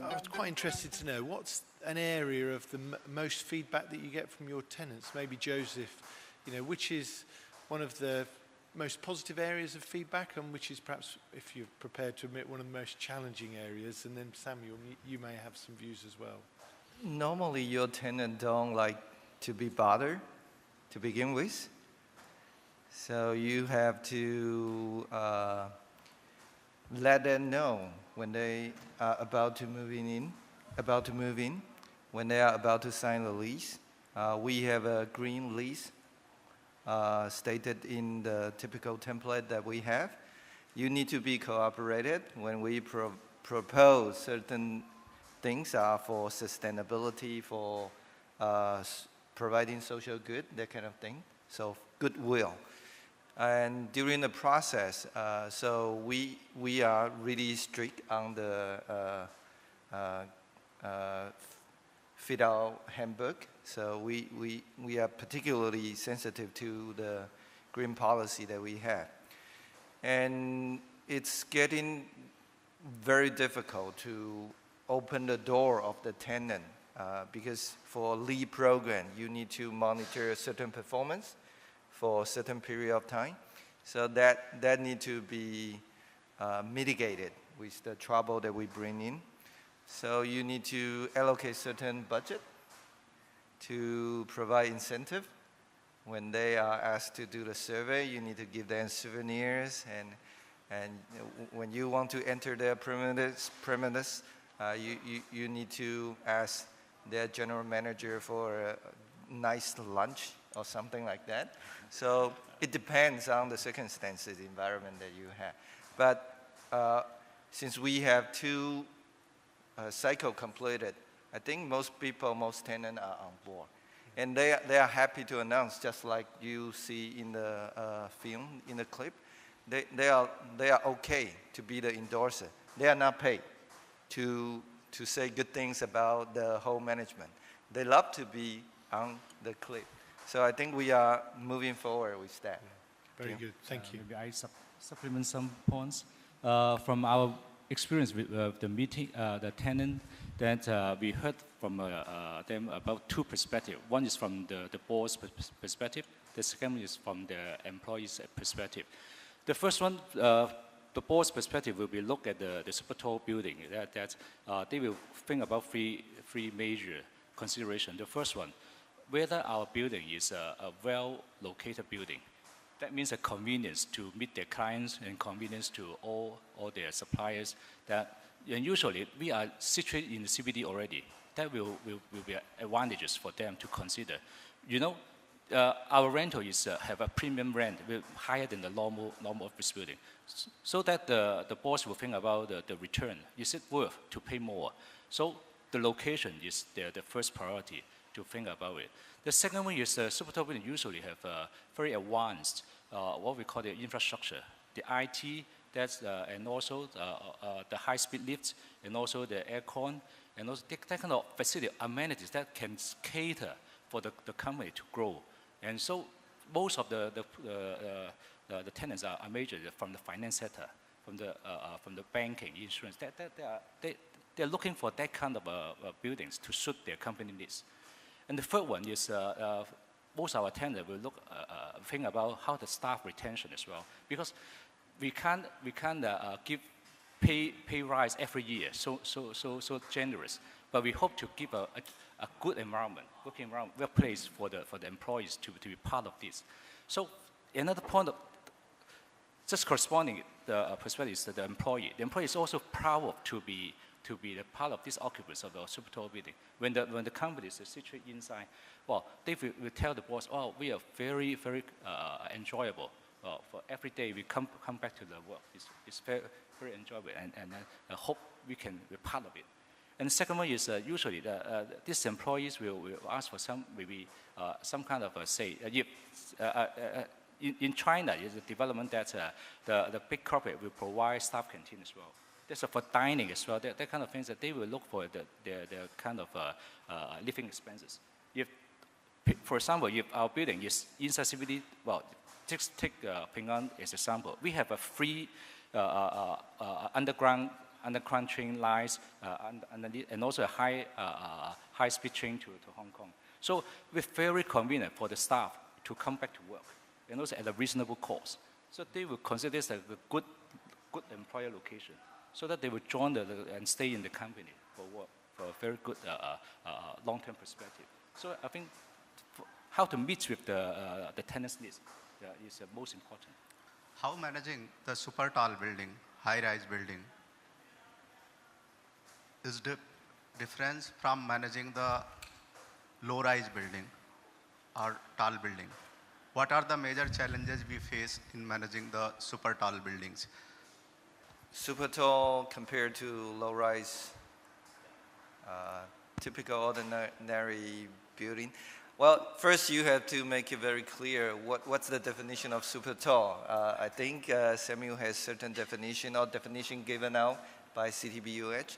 I was quite interested to know, what's an area of the most feedback that you get from your tenants? Maybe Joseph, which is one of the most positive areas of feedback, and which is perhaps, if you're prepared to admit, one of the most challenging areas? And then Samuel, you may have some views as well. Normally, your tenant don't like to be bothered to begin with. So you have to let them know when they are about to move in, when they are about to sign the lease. We have a green lease stated in the typical template that we have. You need to be cooperated when we propose certain things for sustainability, for providing social good, that kind of thing. So goodwill. And during the process, so we are really strict on the fit-out handbook. So we are particularly sensitive to the green policy that we have. And it's getting very difficult to open the door of the tenant because for lead program, you need to monitor a certain performance for a certain period of time. So that need to be mitigated with the trouble that we bring in. So you need to allocate certain budget to provide incentive. When they are asked to do the survey, you need to give them souvenirs, and when you want to enter their premise, you need to ask their general manager for a nice lunch or something like that. So it depends on the circumstances, the environment that you have. But since we have two cycles completed, I think most tenants are on board. And they are happy to announce, just like you see in the film, in the clip, they are okay to be the endorser. They are not paid to say good things about the whole management. They love to be on the clip. So I think we are moving forward with that. Very good, thank you. Maybe I supplement some points. From our experience with the tenant, that we heard from them about two perspectives. One is from the board's perspective. The second one is from the employee's perspective. The first one, the board's perspective will be look at the super tall building. They will think about three major considerations. The first one, whether our building is a well-located building. That means a convenience to meet their clients and convenience to all their suppliers. And usually we are situated in the CBD already. That will be advantages for them to consider. Our rental have a premium rent higher than the normal office building, so that the boss will think about the return. Is it worth to pay more? So the location is the first priority to think about it. The second one is super tall building usually have very advanced what we call the infrastructure, the IT, and also the high-speed lifts, and also the aircon, and also that kind of facility amenities that can cater for the company to grow. And so most of the tenants are major from the finance sector, from the banking, insurance. They're looking for that kind of buildings to suit their company needs. And the third one is most of our tenants will think about how the staff retention as well, because we can't give pay rise every year so generous, but we hope to give a good environment, workplace for the employees to be part of this. So another point, just corresponding the perspective is the employee. The employee is also proud to be the part of this occupants of the super tall building. When the company is situated inside, well, they will tell the boss, oh, we are very, very enjoyable. For every day we come back to the work. It's very, very enjoyable, and I hope we can be part of it. And the second one is usually these employees will ask for some kind of say. In China, is a development that the big corporate will provide staff canteen as well. That's for dining as well. That kind of things that they will look for the kind of living expenses. For example, if our building is inside CBD, well, take Ping An as an example. We have a free underground train lines underneath, and also a high-speed train to Hong Kong. So it's very convenient for the staff to come back to work, and also at a reasonable cost. So they will consider this as a good employer location, so that they will join and stay in the company for work, for a very good long-term perspective. So I think how to meet with the tenants' needs is most important. How managing the super tall building, high-rise building, is difference from managing the low-rise building or tall building? What are the major challenges we face in managing the super tall buildings? Super tall compared to low-rise, typical ordinary building. Well, first you have to make it very clear what's the definition of super tall. I think Samuel has certain definition or definition given out by CTBUH.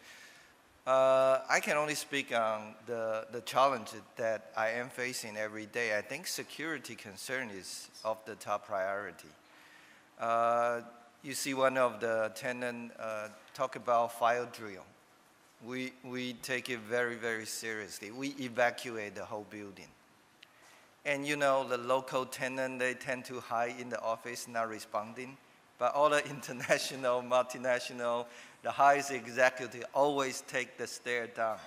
I can only speak on the challenge that I am facing every day. I think security concern is of the top priority. You see one of the tenants talk about fire drill. We take it very, very seriously. We evacuate the whole building. And you know, the local tenant, they tend to hide in the office, not responding. But all the international, multinational, the highest executive always take the stair down.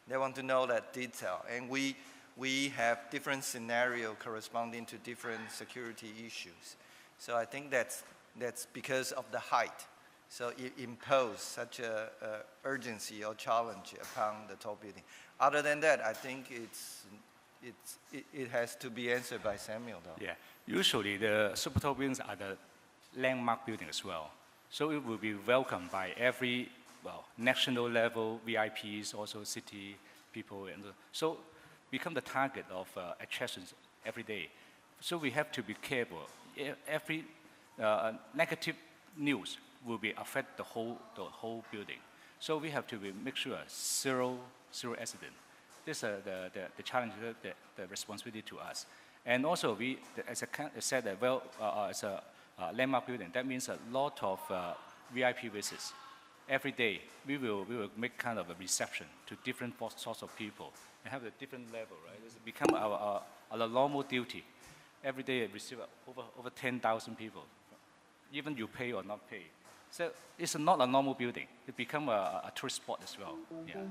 They want to know that detail. And we have different scenarios corresponding to different security issues. So I think that's because of the height. So it imposes such a urgency or challenge upon the tall building. Other than that, I think it has to be answered by Samuel, though. Yeah, usually the super tall buildings are the landmark building as well. So it will be welcomed by every, national level VIPs, also city people, and so become the target of attractions every day. So we have to be careful. Every negative news will be affect the whole building. So we have to make sure zero accident. This is the challenge, the responsibility to us. And also we, as I said, as a landmark building, that means a lot of VIP visits. Every day, we will make kind of a reception to different sorts of people and have a different level, right? It's become our normal duty. Every day, we receive over 10,000 people, even you pay or not pay. So it's not a normal building. It becomes a tourist spot as well. Yeah.